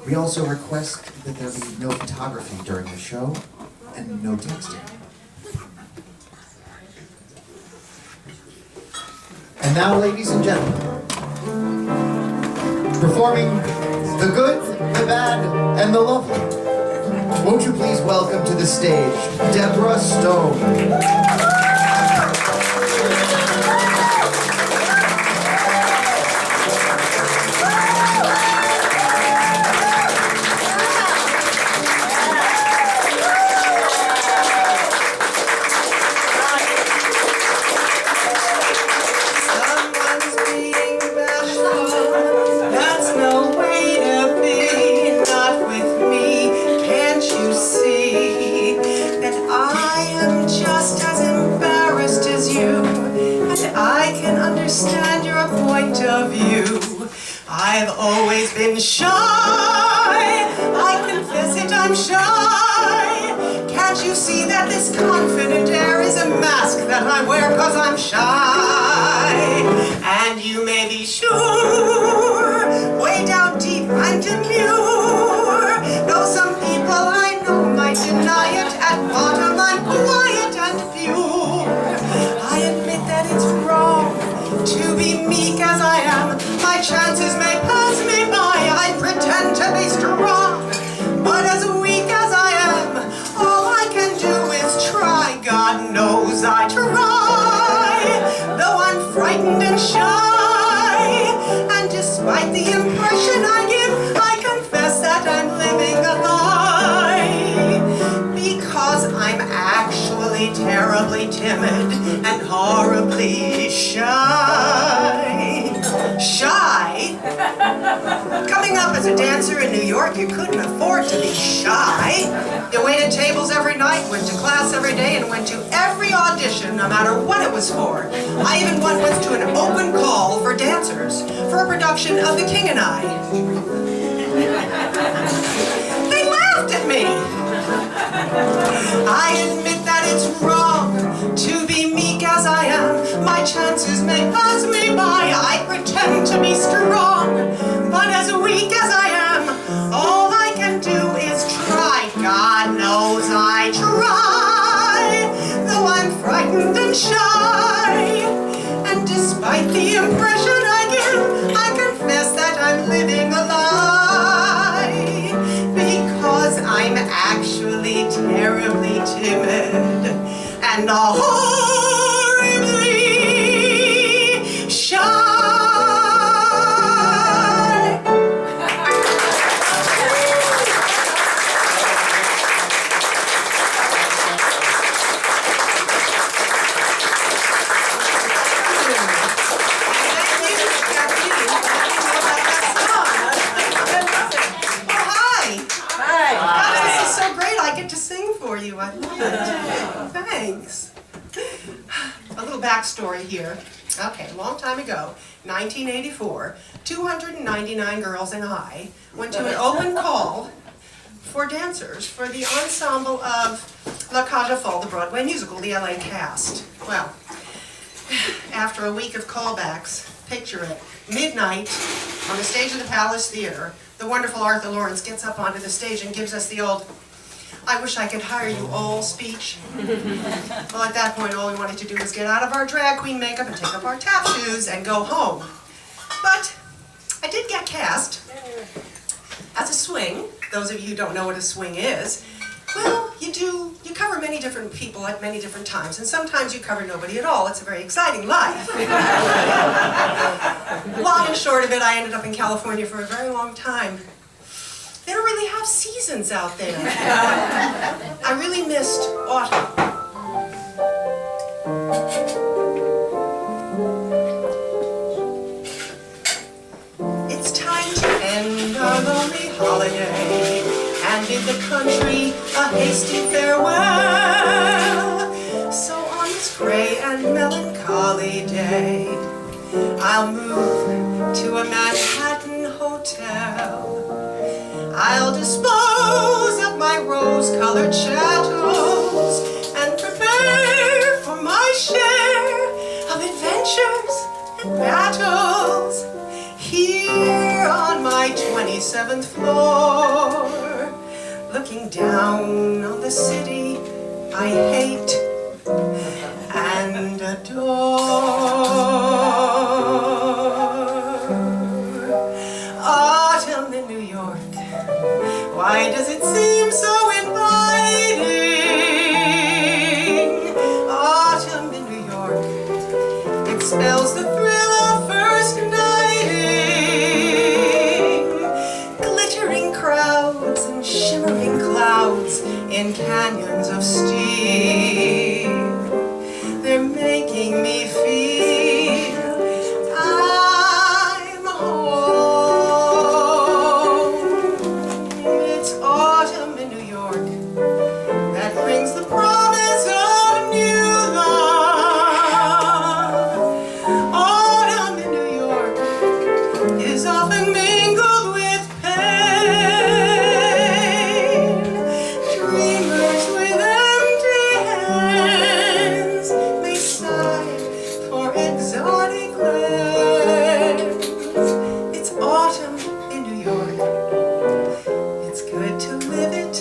We also request that there be no photography during the show and no texting. And now, ladies and gentlemen, performing the good, the bad, and the lovely, won't you please welcome to the stage, Deborah Stone. I've always been shy, I confess it, I'm shy. Can't you see that this confident air is a mask that I wear 'cause I'm shy? And you may be sure, way down deep I'm demure. Though some people I know might deny it, at bottom I'm quiet and pure. I admit that it's wrong to be meek as I am. My chances may pass me by, I pretend to be strong. But as weak as I am, all I can do is try. God knows I try, though I'm frightened and shy. And despite the impression I give, I confess that I'm living a lie. Because I'm actually terribly timid and horribly shy. Shy? Coming up as a dancer in New York, you couldn't afford to be shy. You waited tables every night, went to class every day, and went to every audition, no matter what it was for. I even once went to an open call for dancers for a production of The King and I. They laughed at me. I admit that it's wrong to be meek as I am. My chances may pass me by, I pretend to be strong. But as weak as I am, all I can do is try. God knows I try, though I'm frightened and shy. And despite the impression I give, I confess that I'm living a lie. Because I'm actually terribly timid and horribly shy. I love it. Thanks. A little backstory here. Okay, a long time ago, 1984, 299 girls and I went to an open call for dancers for the ensemble of La Cage aux Folles, the Broadway musical, the LA cast. Well, after a week of callbacks, picture it, midnight, on the stage of the Palace Theater, the wonderful Arthur Lawrence gets up onto the stage and gives us the old, "I wish I could hire you all" speech. Well, at that point, all we wanted to do was get out of our drag queen makeup and take up our tap shoes and go home. But I did get cast as a swing. Those of you who don't know what a swing is, well, you cover many different people at many different times, and sometimes you cover nobody at all. It's a very exciting life. Long and short of it, I ended up in California for a very long time. They don't really have seasons out there. I really missed autumn. It's time to end our lonely holiday and bid the country a hasty farewell. So on this gray and melancholy day, I'll move to a Manhattan hotel. I'll dispose of my rose-colored chattels and prepare for my share of adventures and battles here on my my 27th floor, looking down on the city I hate and adore. Autumn in New York, why does it seem so inviting? Autumn in New York, it spells the thrill of first nighting. Glittering crowds and shimmering clouds in canyons of steel, they're making me feel I'm home. It's autumn in New York that brings the promise of new love. Autumn in New York is often mingled with pain. Dreamers with empty hands may sigh for exotic lands. It's autumn in New York. It's good to live it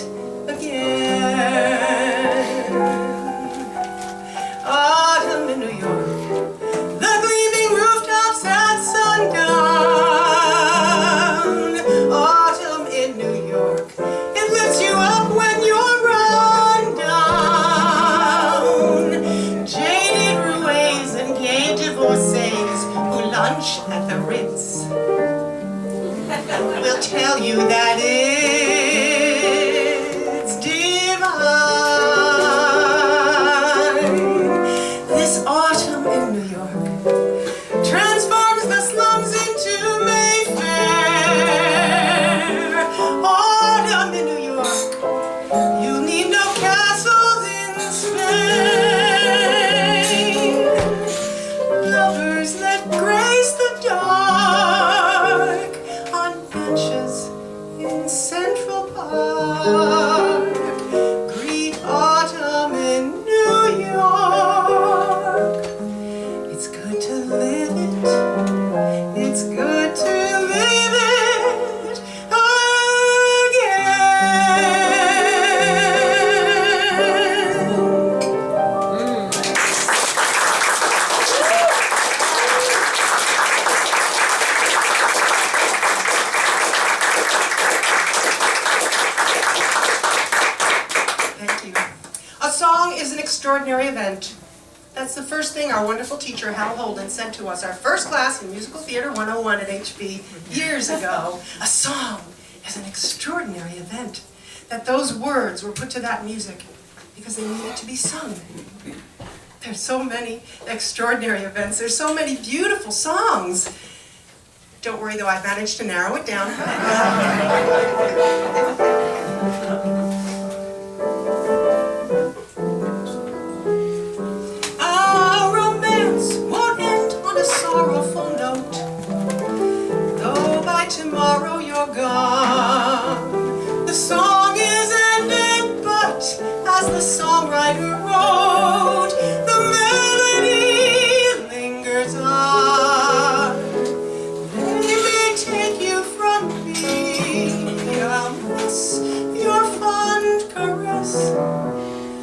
again. Autumn in New York, the gleaming rooftops at sundown. Autumn in New York, it lifts you up when you're run down. Jaded roués and gay divorcees who lunch at the Ritz will tell you that it's divine. This autumn in New York transforms the slums into Mayfair. Autumn in New York, you need no castles in Spain. Lovers that grace the dark on benches in Central Park greet autumn in New York. It's good to live it. It's good to live it again. Thank you. A song is an extraordinary event. That's the first thing our wonderful teacher, Hal Holden, said to us, our first class in Musical Theater 101 at HB years ago. A song is an extraordinary event. That those words were put to that music because they needed to be sung. There's so many extraordinary events. There's so many beautiful songs. Don't worry though, I've managed to narrow it down. Our romance won't end on a sorrowful note, though by tomorrow you're gone. The song is ended, but as the songwriter wrote, the melody lingers on. They may take you from me, I'll miss your fond caress,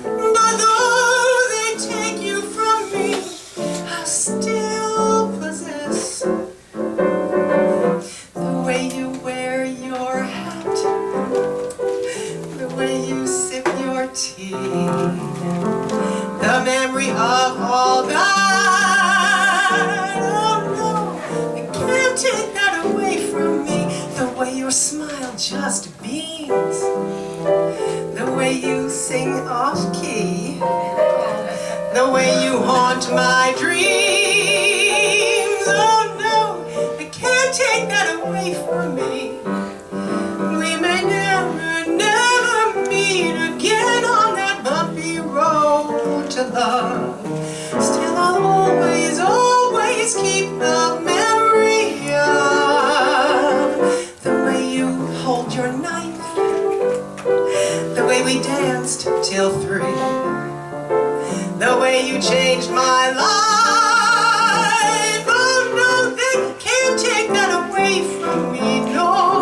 but though they take you from me, I'll still possess the way you wear your hat, the way you sip your tea, the memory of all that. Oh no, I can't take that away from me. The way your smile just beams, the way you sing off key, the way you haunt my dreams. Oh no, I can't take that away from me. We may never, never meet again on that bumpy road to love. Still I'll always, always keep the memory of the way you hold your knife, the way we danced till 3, the way you changed my life. Oh no, they can't take that away from me, no.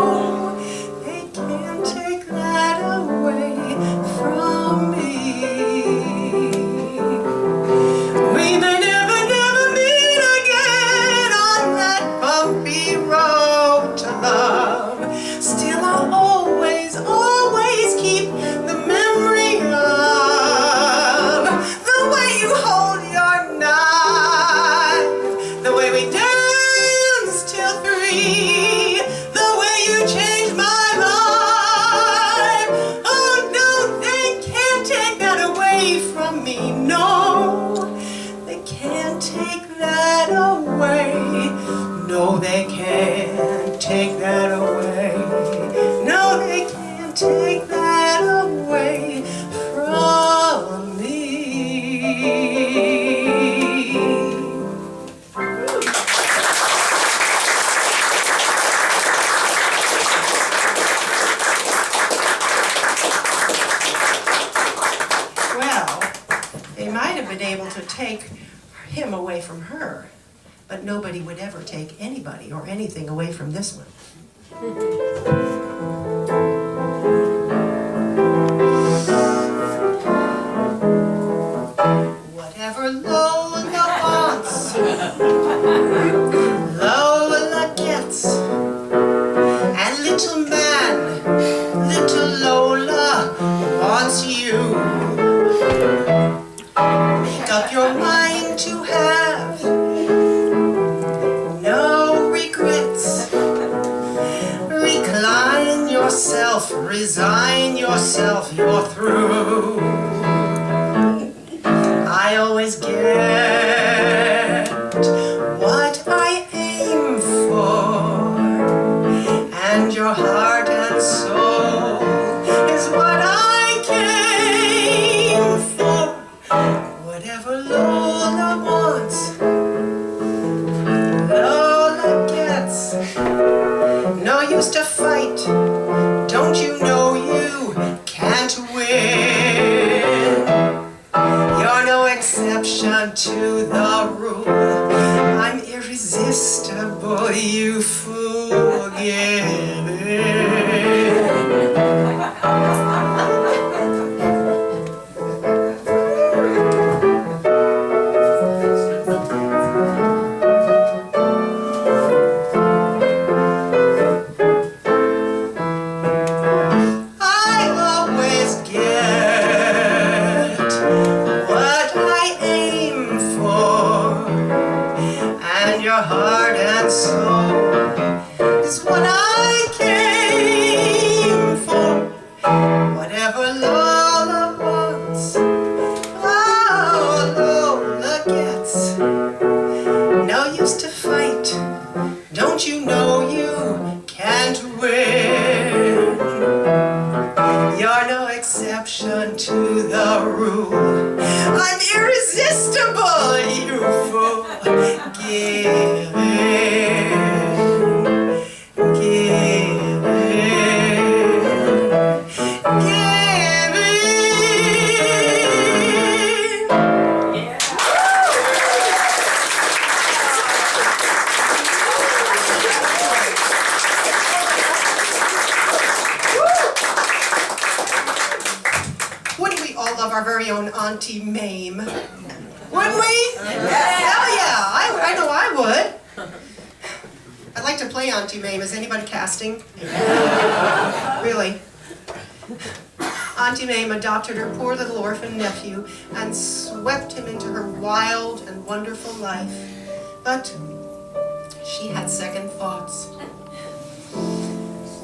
able to take him away from her, but nobody would ever take anybody or anything away from this one. Whatever Lola wants, Lola gets. And little man, little Lola wants you. Make up your mind to have no regrets. Recline yourself, resign yourself, you're through. I always get what I aim for, and your heart and soul is what I came for. Whatever Lola wants, Lola gets. No use to fight, don't you know you can't win? You're no exception to the rule. I'm irresistible, you forget it. Your heart and soul is what I came for. Whatever Lola wants, oh, Lola gets. No use to fight, don't you know you can't win? You're no exception to the rule. I'm irresistible, you fool. Give in, give in, give in. Yeah. Wouldn't we all love our very own Auntie Mame? Wouldn't we? Yeah. Hell yeah, I know I would. I'd like to play Auntie Mame. Is anybody casting? Really? Auntie Mame adopted her poor little orphan nephew and swept him into her wild and wonderful life. But she had second thoughts.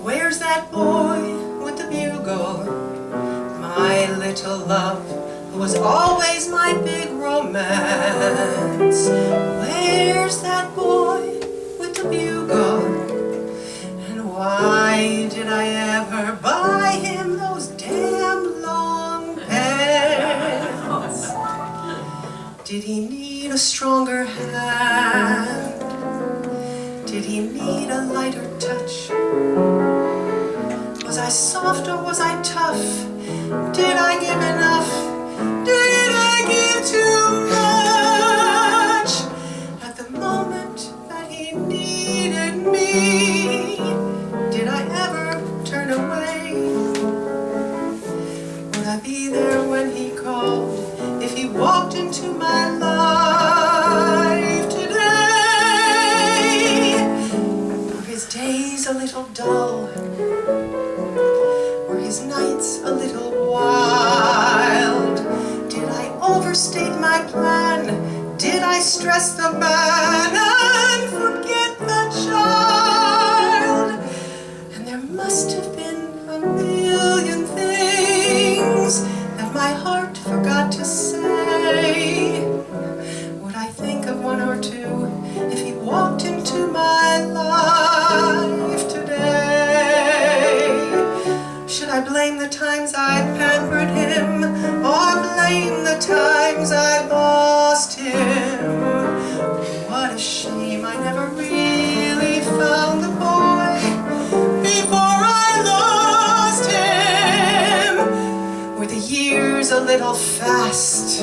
Where's that boy with the bugle? My little love, who was always my big romance. Where's that boy with the bugle? And why did I ever buy him those damn long pants? Did he need a stronger hand? Did he need a lighter touch? Was I soft or was I tough? Did I give enough? Did I give too much? At the moment that he needed me, did I ever turn away? Would I be there when he called, if he walked into my life today? Were his days a little dull? Were his nights a little wild? Did I overstate my plan? Did I stress the man and forget the child? And there must have been a million things that my heart forgot to say. Would I think of one or two if he walked into my life today? Should I blame the times I pampered him, or blame the times I lost him? What a shame I never really found the boy before I lost him. Were the years a little fast?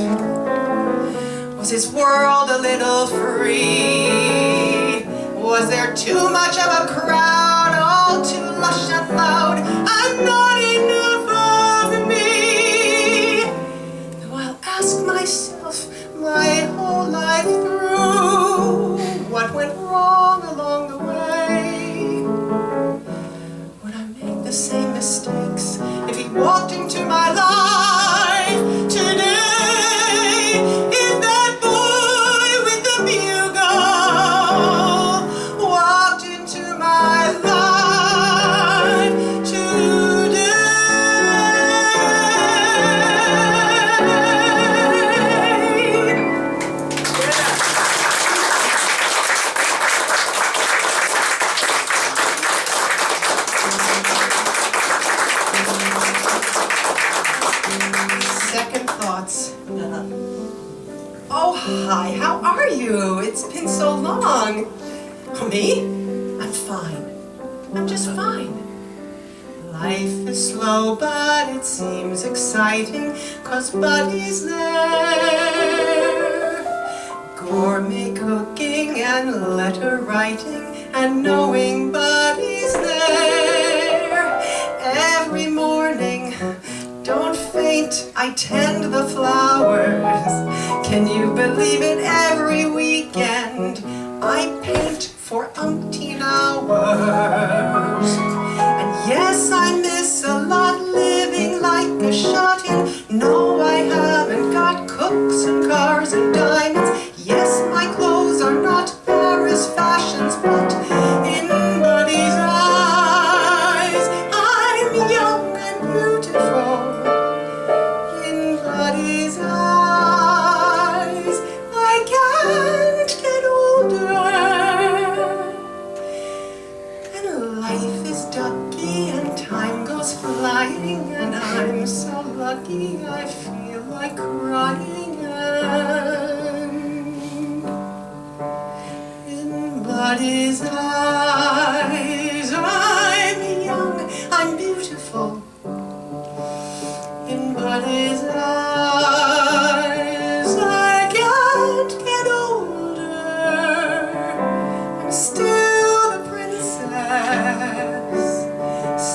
Was his world a little free? Was there too much of a crowd, all too lush and loud, and not enough of me? Though I'll ask myself my whole life through, what went wrong along the way? Would I make the same mistakes if he walked into my life today? If that boy with the bugle walked into my life today? Second thoughts. Oh, hi, how are you? It's been so long. Oh, me? I'm fine. I'm just fine. Life is slow, but it seems exciting, 'cause Buddy's there. Gourmet cooking and letter writing, and knowing Buddy's there. Every morning, don't faint, I tend the flowers. Can you believe it? Every weekend I paint for umpteen hours. And yes, I miss a lot, living like a shut-in. No, I haven't got cooks and cars and diamonds. Yes, my clothes are not Paris fashions, but in Buddy's eyes, I'm young and beautiful. In Buddy's eyes, I can't get older. And life is ducky and time goes flying, and I'm so lucky I feel like crying. And in Buddy's eyes, I'm young, I'm beautiful. In Buddy's eyes, I can't get older. I'm still the princess,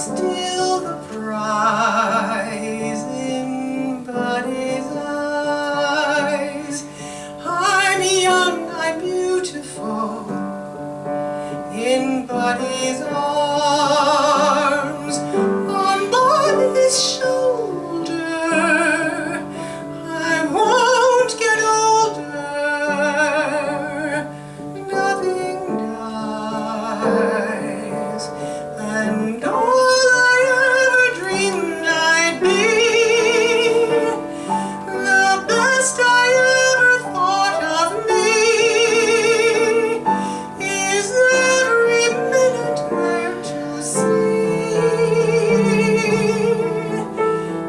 still the prize. In Buddy's eyes, I'm young, I'm beautiful. In Buddy's arms, on Buddy's shoulder, I won't get older. Nothing dies, and all I ever dreamed I'd be, the best I ever thought of me, is every minute there to see.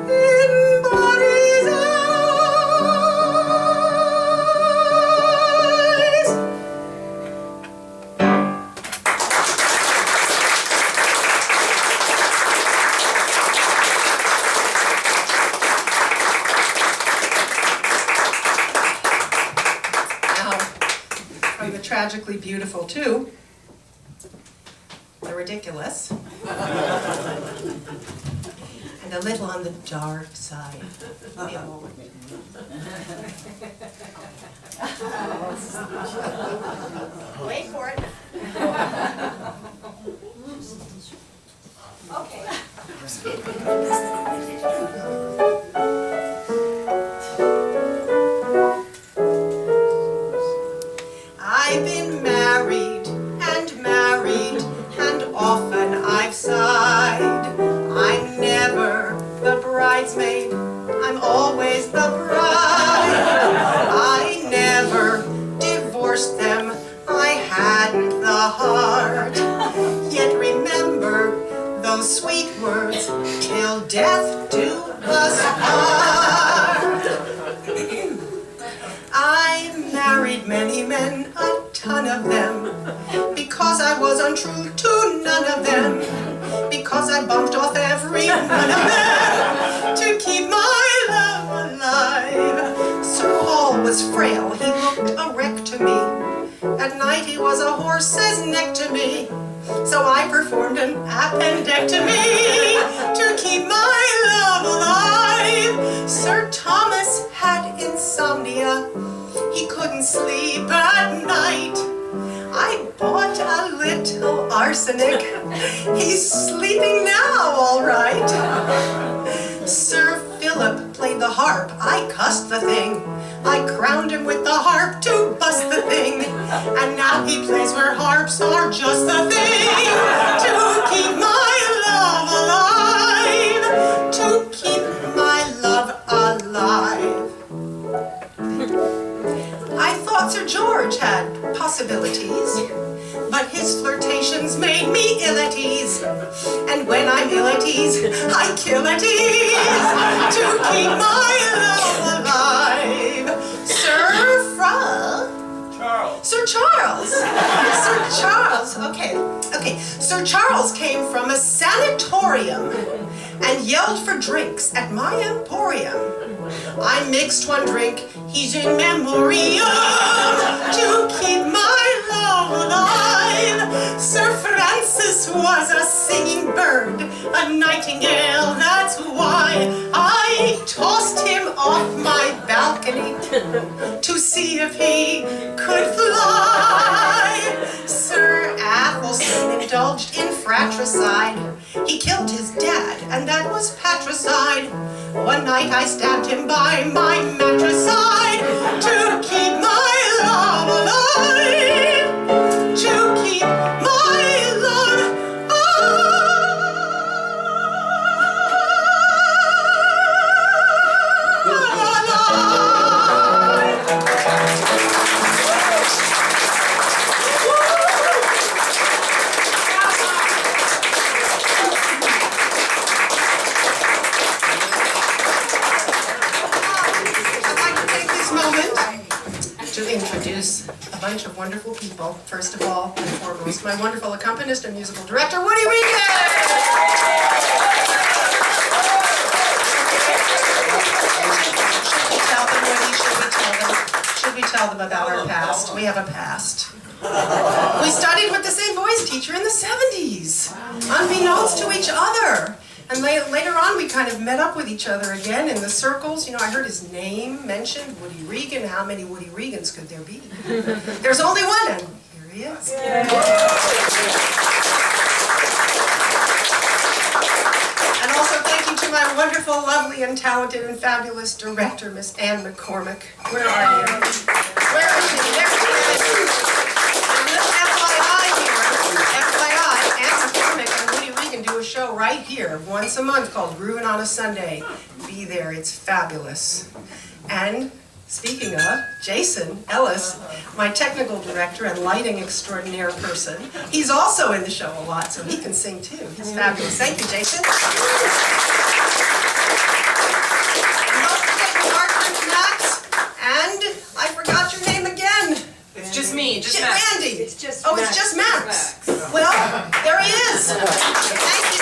In Buddy's eyes. Now, from the tragically beautiful to the ridiculous, and a little on the dark side. Wait for it. Okay. I've been married, and often I've sighed. I'm never the bridesmaid, I'm always the bride. I never divorced them, I hadn't the heart. Yet remember those sweet words, till death do us part. I married many men, a ton of them, because I was untrue to none of them, because I bumped off every one of them to keep my love alive. So always was frail, he looked a wreck to me. At night he was a horse's neck to me. So I performed an appendectomy to keep my love alive. Sir Thomas had insomnia. He couldn't sleep at night. I bought a little arsenic. He's sleeping now, all right. Sir Philip played the harp. I cussed the thing. I crowned him with the harp to bust the thing. And now he plays where harps are just the thing. To keep my love alive. To keep my love alive. I thought Sir George had possibilities, but his flirtations made me ill at ease. And when I'm ill at ease, I kill at ease to keep my love alive. Sir Charles. Sir Charles, okay. Sir Charles came from a sanatorium and yelled for drinks at my emporium. I mixed one drink, he's in memoriam, to keep my love alive. Sir Francis was a singing bird, a nightingale, that's why I tossed him off my balcony to see if he could fly. Sir Athelstan indulged in fratricide. He killed his dad, and that was patricide. One night I stabbed him by my mattress side to keep my love alive. To keep my love to introduce a bunch of wonderful people. First of all and foremost, my wonderful accompanist and musical director, Woody Regan! Should we tell them, Woody? Should we tell them about our past? We have a past. We studied with the same voice teacher in the 70s, unbeknownst to each other. And later on, we kind of met up with each other again in the circles. You know, I heard his name mentioned, Woody Regan. How many Woody Regans could there be? There's only one, and here he is. And also thank you to my wonderful, lovely, and talented, and fabulous director, Miss Ann McCormick. Where are you? Where is she? There she is. And little FYI here, FYI, Ann McCormick and Woody Regan do a show right here once a month called Groovin' on a Sunday. Be there, it's fabulous. And speaking of, Jason Ellis, my technical director and lighting extraordinaire person, he's also in the show a lot, so he can sing too. He's fabulous. Thank you, Jason. And don't forget Mark and Max, and I forgot your name again. It's just me, just Max. Randy. It's just Oh, Max. it's just Max. Well, there he is. Thank you.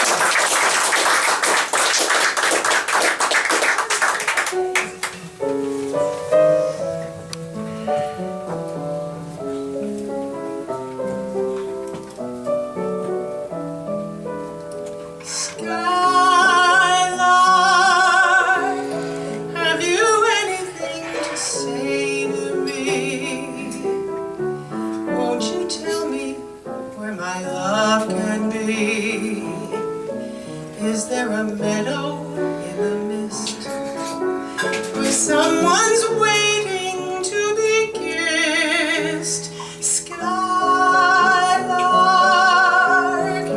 Skylark, have you anything to say to me? Won't you tell me where my love can be? Is there a meadow in the mist where someone's waiting to be kissed? Skylark,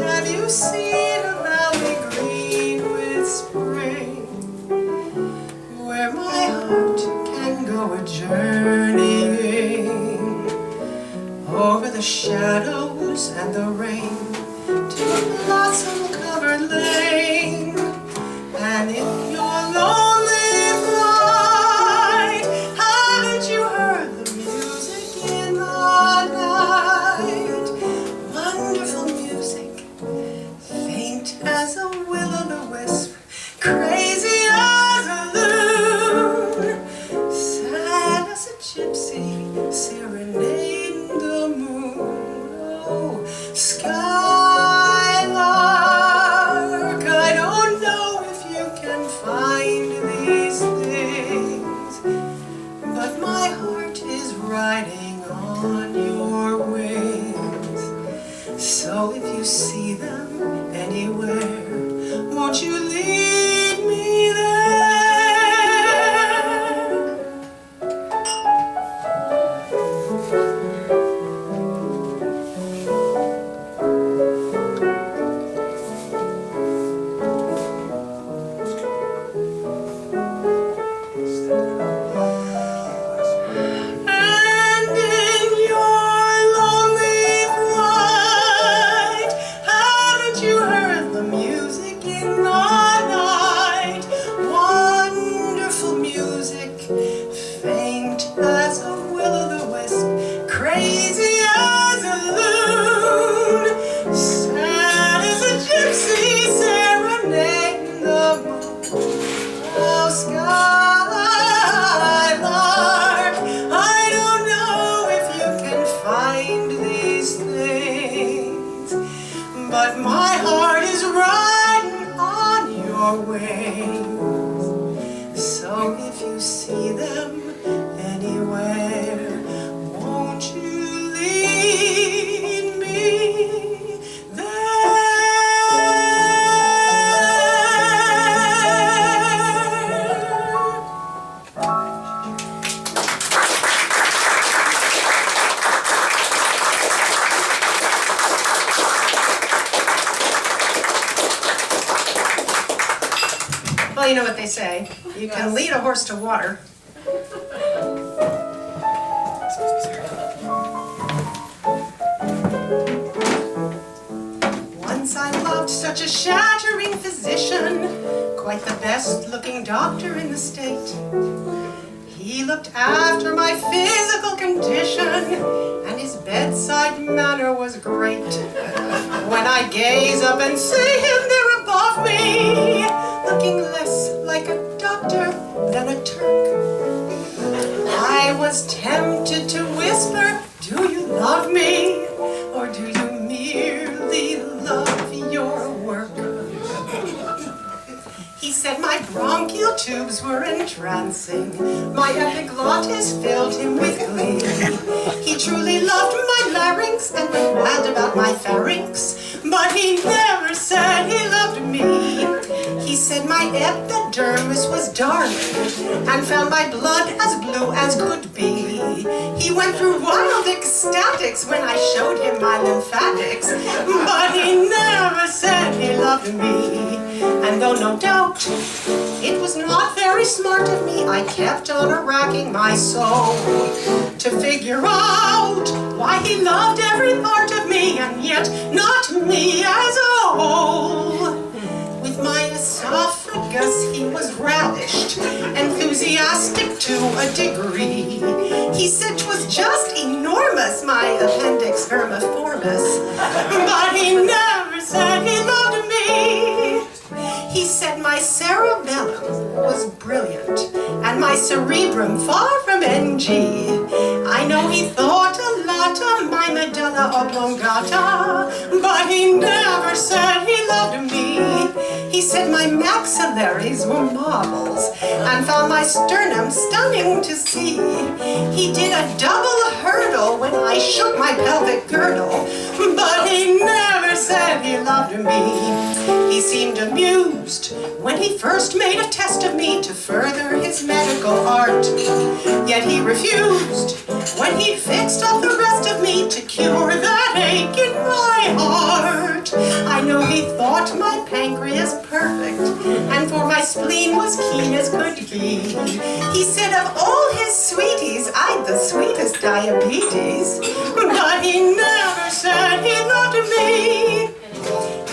have you seen a valley green with spring, where my heart can go a journeying over the shadows and the rain to a blossom-covered lane? And in your lonely flight, won't you lead me there? And in your lonely flight, haven't you heard the music in the night? Wonderful music, faint as a will-o'-the-wisp, crazy as a loon, sad as a gypsy serenading the moon. Oh, skylark, I don't know if you can find these things, but my heart is riding on your wings. So if you see them anywhere, won't you lead me there? Well, you know what they say. You can lead a horse to water. Once I loved such a shattering physician, quite the best-looking doctor in the state. He looked after my physical condition, and his bedside manner was great. When I gaze up and see him there above me, looking less like a doctor than a Turk, I was tempted to whisper, "Do you love me, or do you merely love your work?" He said my bronchial tubes were entrancing, my epiglottis filled him with glee. He truly loved my larynx and went mad about my pharynx, but he never said he loved me. He said my epidermis was dark and found my blood as blue as could be. He went through wild ecstatics when I showed him my lymphatics, but he never said he loved me. And though no doubt it was not very smart of me, I kept on racking my soul to figure out why he loved every part of me and yet not me as a whole. With my esophagus he was ravished, enthusiastic to a degree. He said 'twas just enormous, my appendix vermiformis, but he never said he loved me. He said my cerebellum was brilliant and my cerebrum far from NG. I know he thought a lot of my medulla oblongata, but he never said he loved me. He said my maxillaries were marbles and found my sternum stunning to see. He did a double hurdle when I shook my pelvic girdle, but he never said he loved me. He seemed amused when he first made a test of me to further his medical art. Yet he refused when he'd fixed up the rest of me to cure that ache in my heart. I know he thought my pancreas perfect, and for my spleen was keen as could be. He said of all his sweeties, I'd the sweetest diabetes, but he never said he loved me.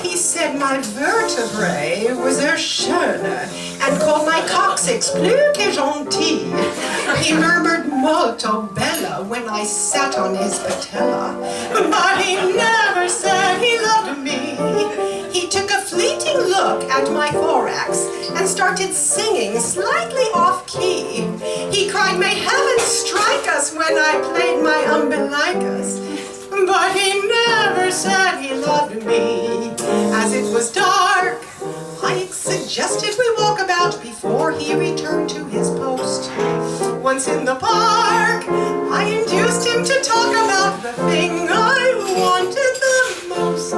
He said my vertebrae was schöne, and called my coccyx plus que gentil. He murmured molto bella when I sat on his patella, but he never said he loved me. He took a fleeting look at my thorax and started singing slightly off key. He cried, "May heaven strike us," when I played my umbilicus, but he never said he loved me. As it was dark, I suggested we walk about before he returned to his post. Once in the park, I induced him to talk about the thing I wanted the most.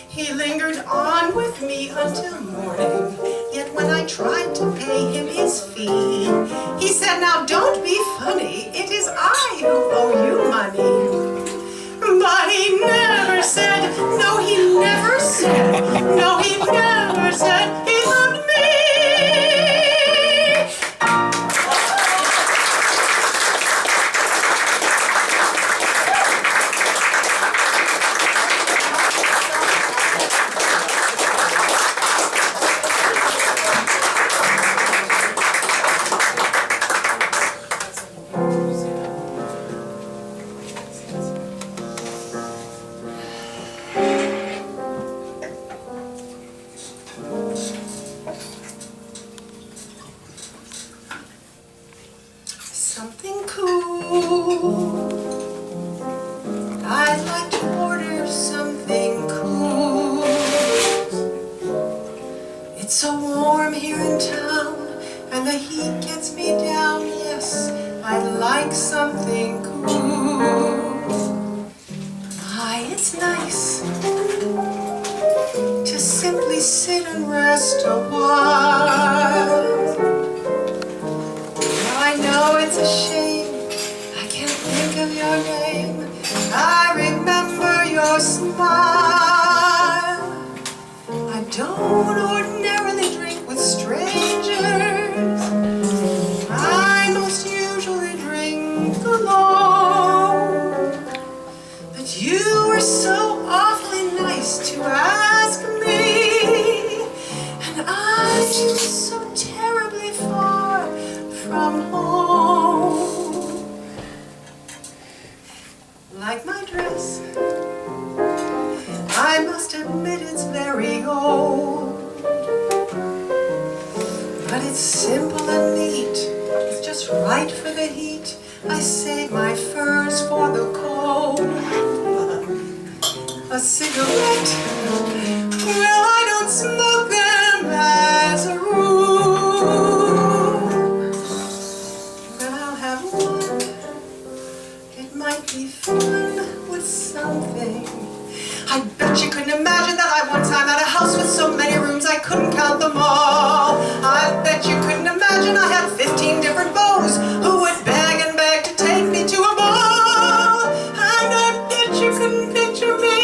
He lingered lingered on with me until morning. Yet when I tried to pay him his fee, he said, "Now don't be funny, it is I who owe you money." But he never said, no, he never said, no, he never said he loved me. Something cool. I'd like to order something cool. It's so warm here in town, and the heat gets me down. Yes, I'd like something cool. Why, it's nice to simply sit and rest a while. I know it's a shame I can't think of your name. I remember your smile. I don't ordinarily drink with strangers. I most usually drink alone. But you were so awfully nice to ask me, and I'm so terribly far from home. Like my dress, I must admit it's very old, but it's simple and neat. It's just right for the heat. I save my furs for the cold. A cigarette, well, I don't smoke them as a rule, but I'll have one. It might be fun with something. I bet you couldn't imagine that I one time had a house with so many rooms I couldn't count them all. I bet you couldn't imagine I had 15 different beaux who would beg and beg to take me to a ball. And I bet you couldn't picture me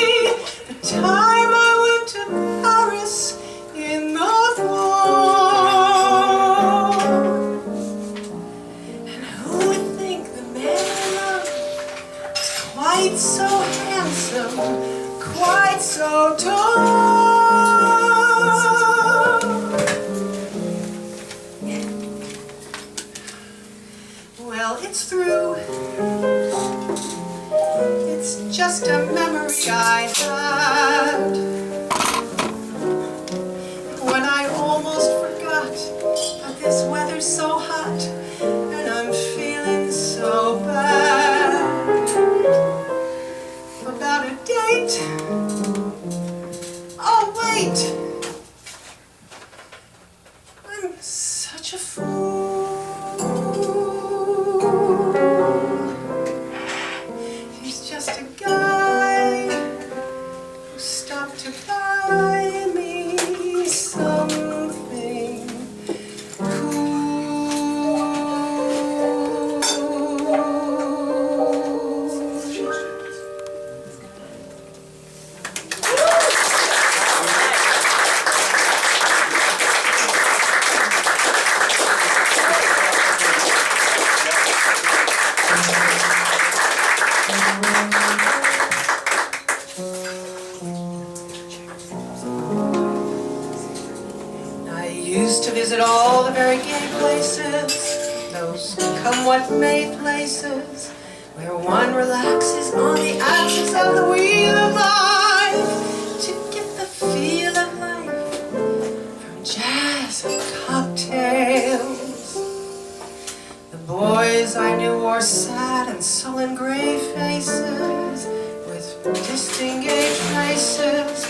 the time I went to Paris in the fall. And who would think the man I love was quite so handsome, quite so tall? Well, it's through. It's just a memory I had when I almost forgot that this weather's so hot and I'm feeling so bad about a date. Oh, wait! I'm such a fool. He's just a guy who stopped to buy me something cool. I used to visit all the very gay places, those come what may places, where one relaxes on the axis of the wheel of life to get the feel of life from jazz and cocktails. The boys I knew wore sad and sullen gray faces with disengaged faces.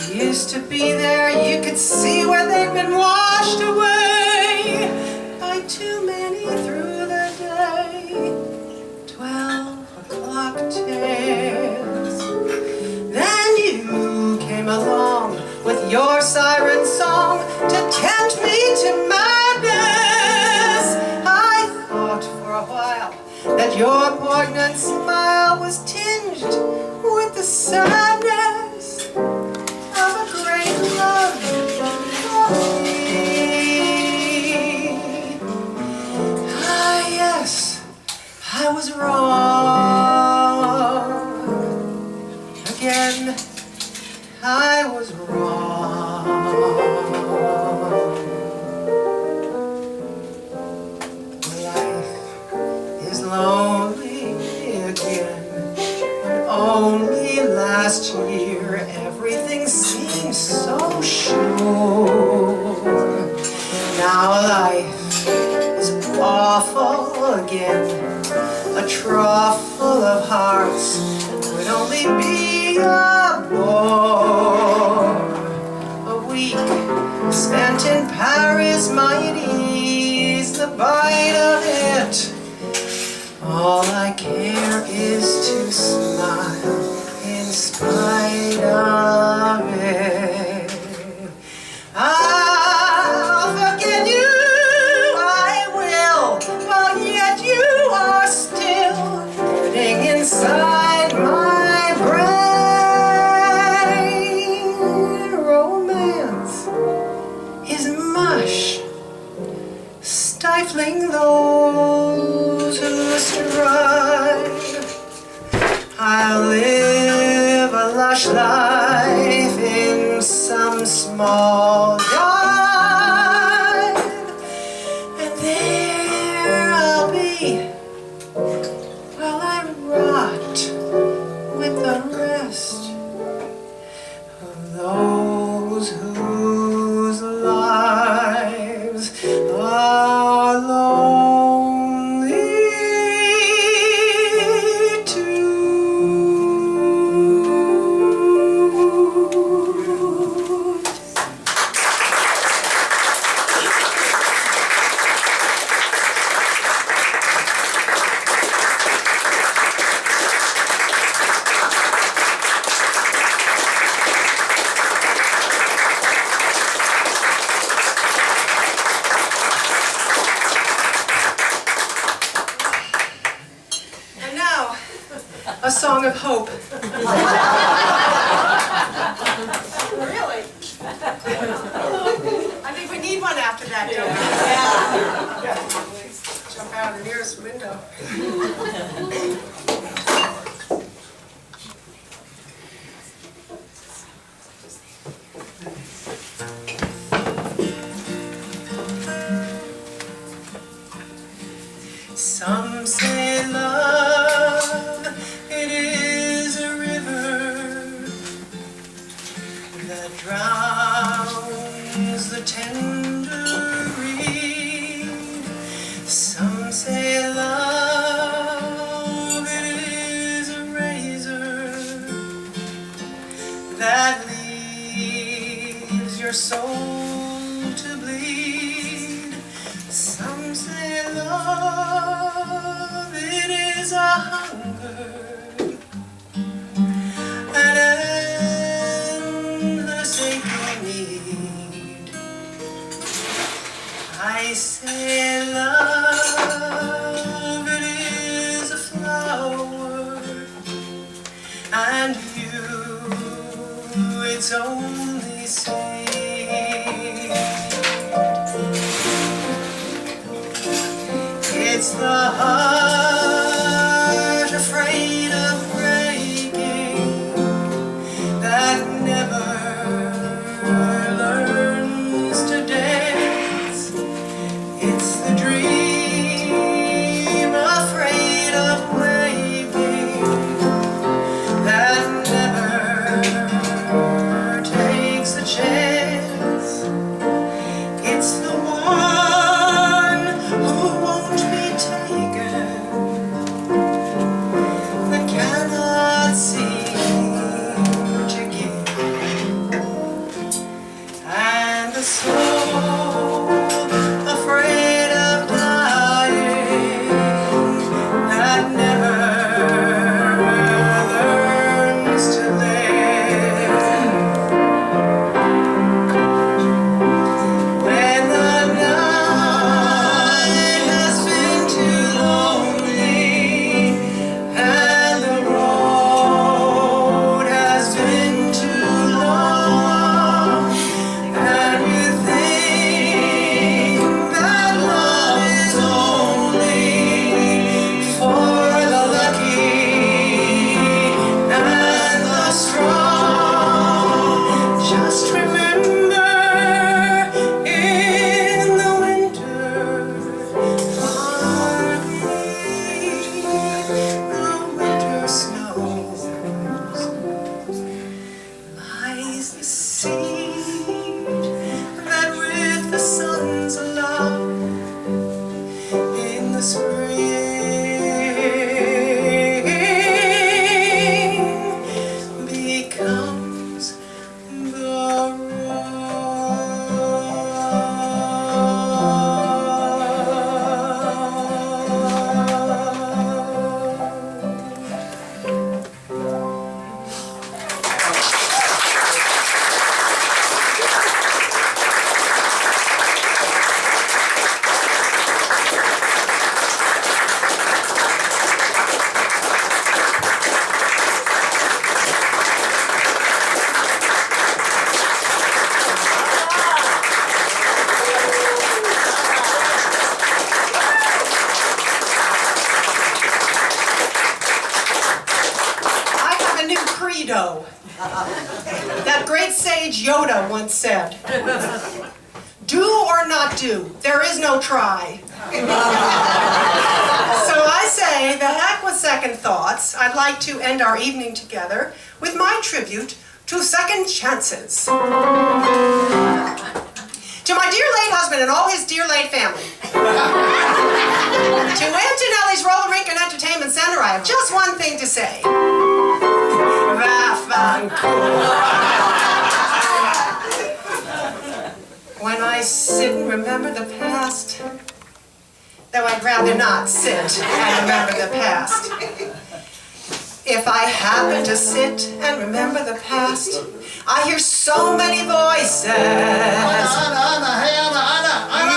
They used to be there, you could see where they'd been washed away by too many through the day. 12 o'clock tales. Then you came along your siren song to tempt me to madness. I thought for a while that your poignant smile was tinged with the sadness of a great love for me. Ah, yes, I was wrong. Again, I was wrong. Life is lonely again, and only last year everything seemed so sure. Now life is awful again, a trough full of hearts would only be a bore. A week spent in Paris might ease the bite of it. All I care is to smile in spite of it. I'll forget you, I will, while yet you are still burning inside my brain. Romance is mush, stifling those who strive. I'll live a lush life in some small dive, and there I'll be while I rot with the rest of those whose lives are lonely too. And now, a song of hope. Really? I think we need one after that, don't we? Yeah. Jump out of the nearest window. Some say love, it is a river that drowns the tender reed. Some say love, it is a razor that leaves your soul to bleed. Some say love, it is a hunger, an endless aching need. I say love, it is a flower, and you, its only seed. It's the heart afraid of breaking that never learns to dance. It's the dream afraid of waking that never takes a chance. It's the one who won't be taken, that cannot seem to give, and the soul afraid of dying that never learns to live. Yoda once said. Do or not do, there is no try. So I say, the heck with second thoughts. I'd like to end our evening together with my tribute to second chances. To my dear late husband and all his dear late family. To Antonelli's Roller Rink and Entertainment Center, I have just one thing to say. When I sit and remember the past, though I'd rather not sit and remember the past. If I happen to sit and remember the past, I hear so many voices.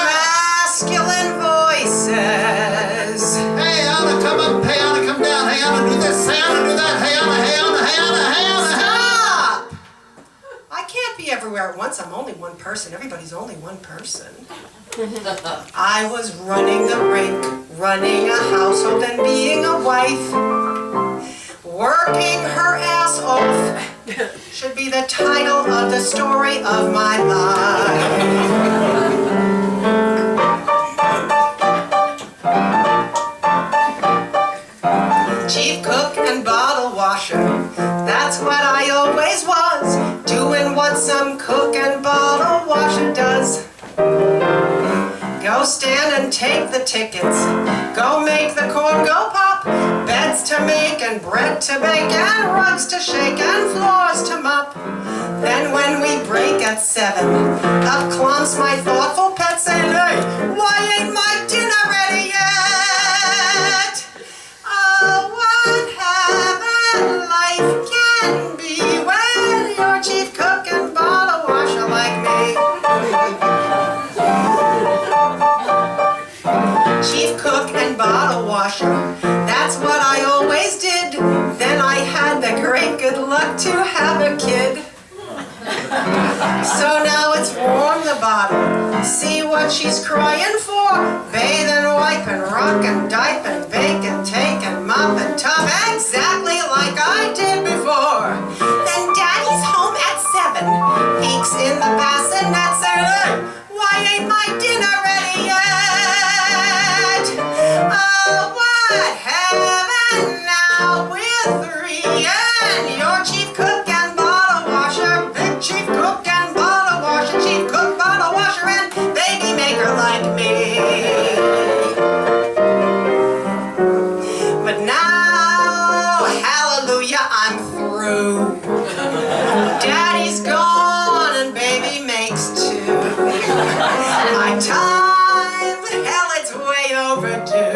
Masculine voices. Hey, Anna, come up. Hey, Anna, come down. Hey, Anna, do this. Hey, Anna, do that. Hey, Anna, hey, Anna, hey, Anna, hey, Anna. Stop! I can't be everywhere at once. I'm only one person. Everybody's only one person. I was running the rink, running a household and being a wife. Working her ass off should be the title of the story of my life. Chief cook and bottle washer, that's what I always was, doing what some cook and bottle washer does. Go stand and take the tickets, go make the corn go pop, beds to make and bread to bake and rugs to shake and floors to mop. Then when we break at 7, up clumps my thoughtful pet saying, hey, why ain't my dinner ready yet? Oh, what heaven life can be when you're chief cook and bottle washer like me. Chief cook and bottle washer, that's what I always did. Then I had the great good luck to have a kid. So now it's warm the bottle, see what she's crying for. Bathe and wipe and rock and diape and bake and take and mop and tub, exactly like I did before. Then Daddy's home at 7, peeks in the bassinet saying, hey, why ain't my dinner ready yet? Oh, what heaven now with 3 and your chief cook and bottle washer, big chief cook and bottle washer, chief cook, bottle washer, and baby maker like me. But now, hallelujah, I'm through. Daddy's gone and baby makes 2. My time, hell, it's way overdue.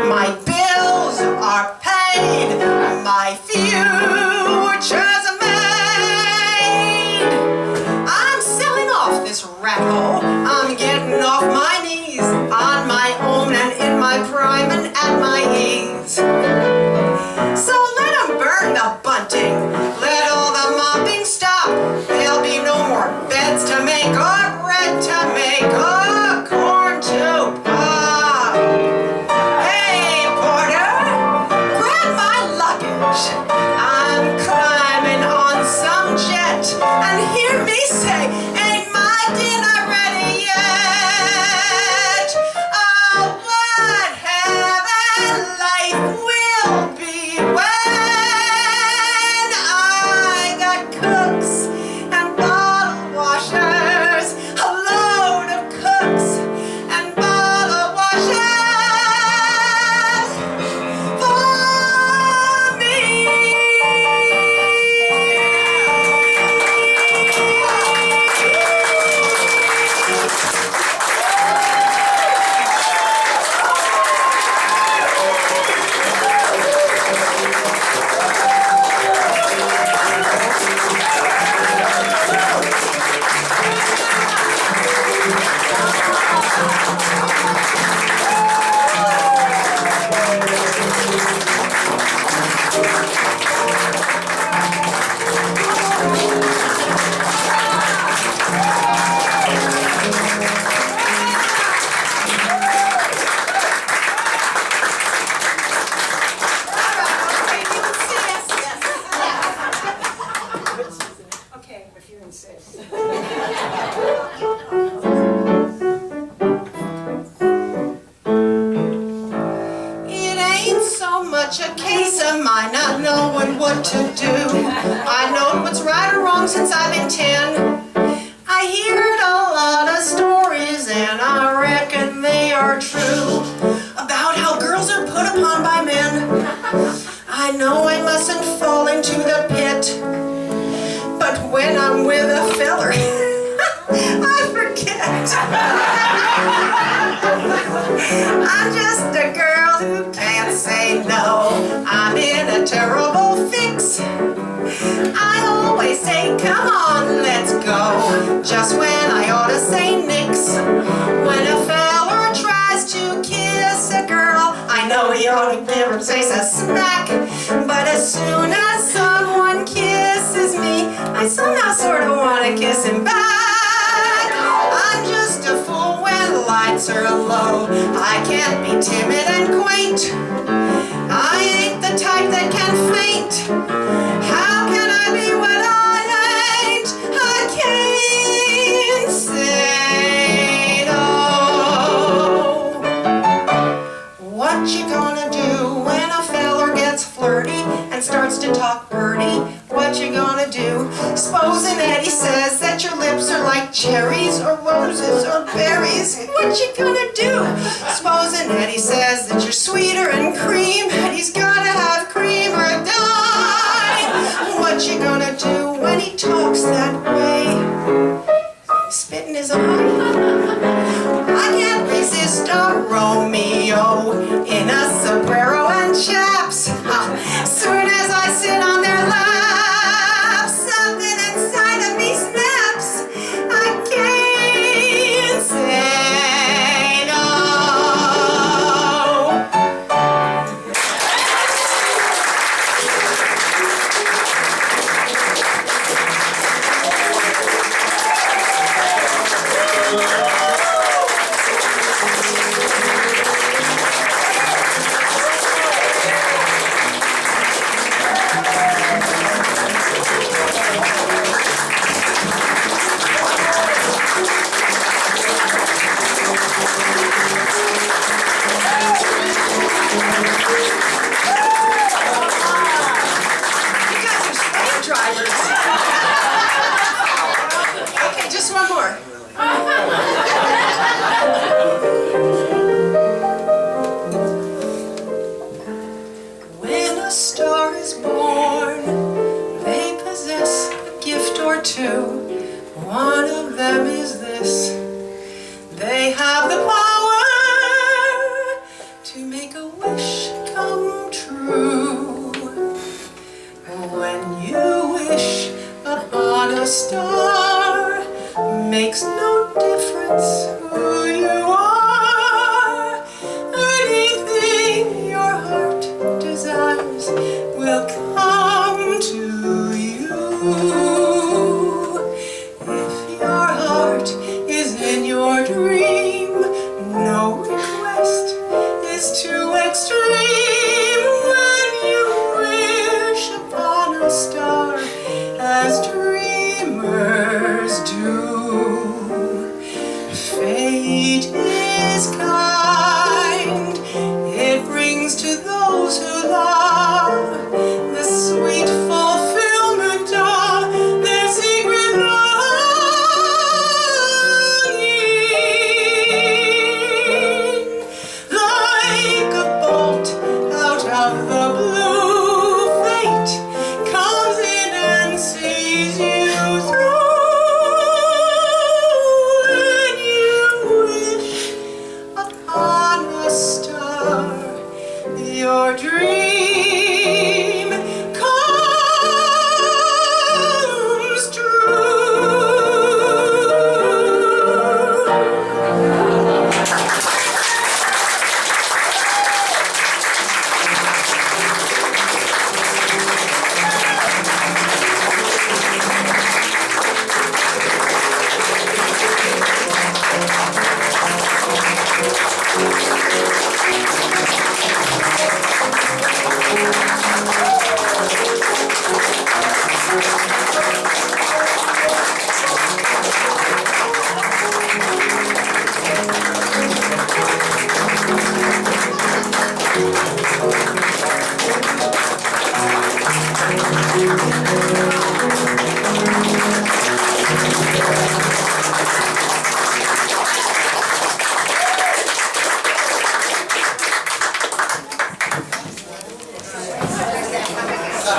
My bills are paid, my future's made. I'm selling off this rat hole, I'm getting off my knees, on my own and in my prime and at my ease. So let 'em burn the bunting, let all the mopping stop. There'll be no more beds to make or bread to make or corn to pop. Hey, porter, grab my luggage. I'm climbing on some jet and hear me say, ain't my dinner ready yet? Oh, what heaven life will be when I got cooks and bottle washers, a load of cooks and bottle washers for me. you insist. It ain't so much a case of my not knowing what to do. I know what's right or wrong since I've been 10. I heard a lot of stories and I reckon they are true about how girls are put upon by men. I know I mustn't fall into the pit, but when I'm with a feller, I forget. I'm just a girl who can't say no. I'm in a terrible fix. I always say, come on, let's go, just when I ought to say nix. When a feller tries to kiss a girl, I know he ought to give her face a smack. But as soon as someone kisses me, I somehow sort of want to kiss him back. I'm just a fool when lights are low. I can't be timid and quaint. I ain't the type that can faint. How can I be what I ain't? I can't say no. What you gonna do when a feller gets flirty and starts to talk birdie? What you gonna do? S'posen Eddie says that your lips are like cherries or roses or berries. What you gonna do? S'posen Eddie says that you're sweeter than cream and he's gotta have cream or die. What you gonna do when he talks that way? Spit in his eye? I can't resist a Romeo in a sombrero and chaps. Soon as I sit on their lap, something inside of me snaps. I can't say no. You guys are slave drivers. Okay, just one more. When a star is born, they possess a gift or two. One of them is this: they have the power to make a wish come true. When you wish upon a star, makes no difference who you are. Anything your heart desires will come to you. If your heart is in your dream, no request is too extreme. When you wish upon a star, as dreamers do, fate is kind.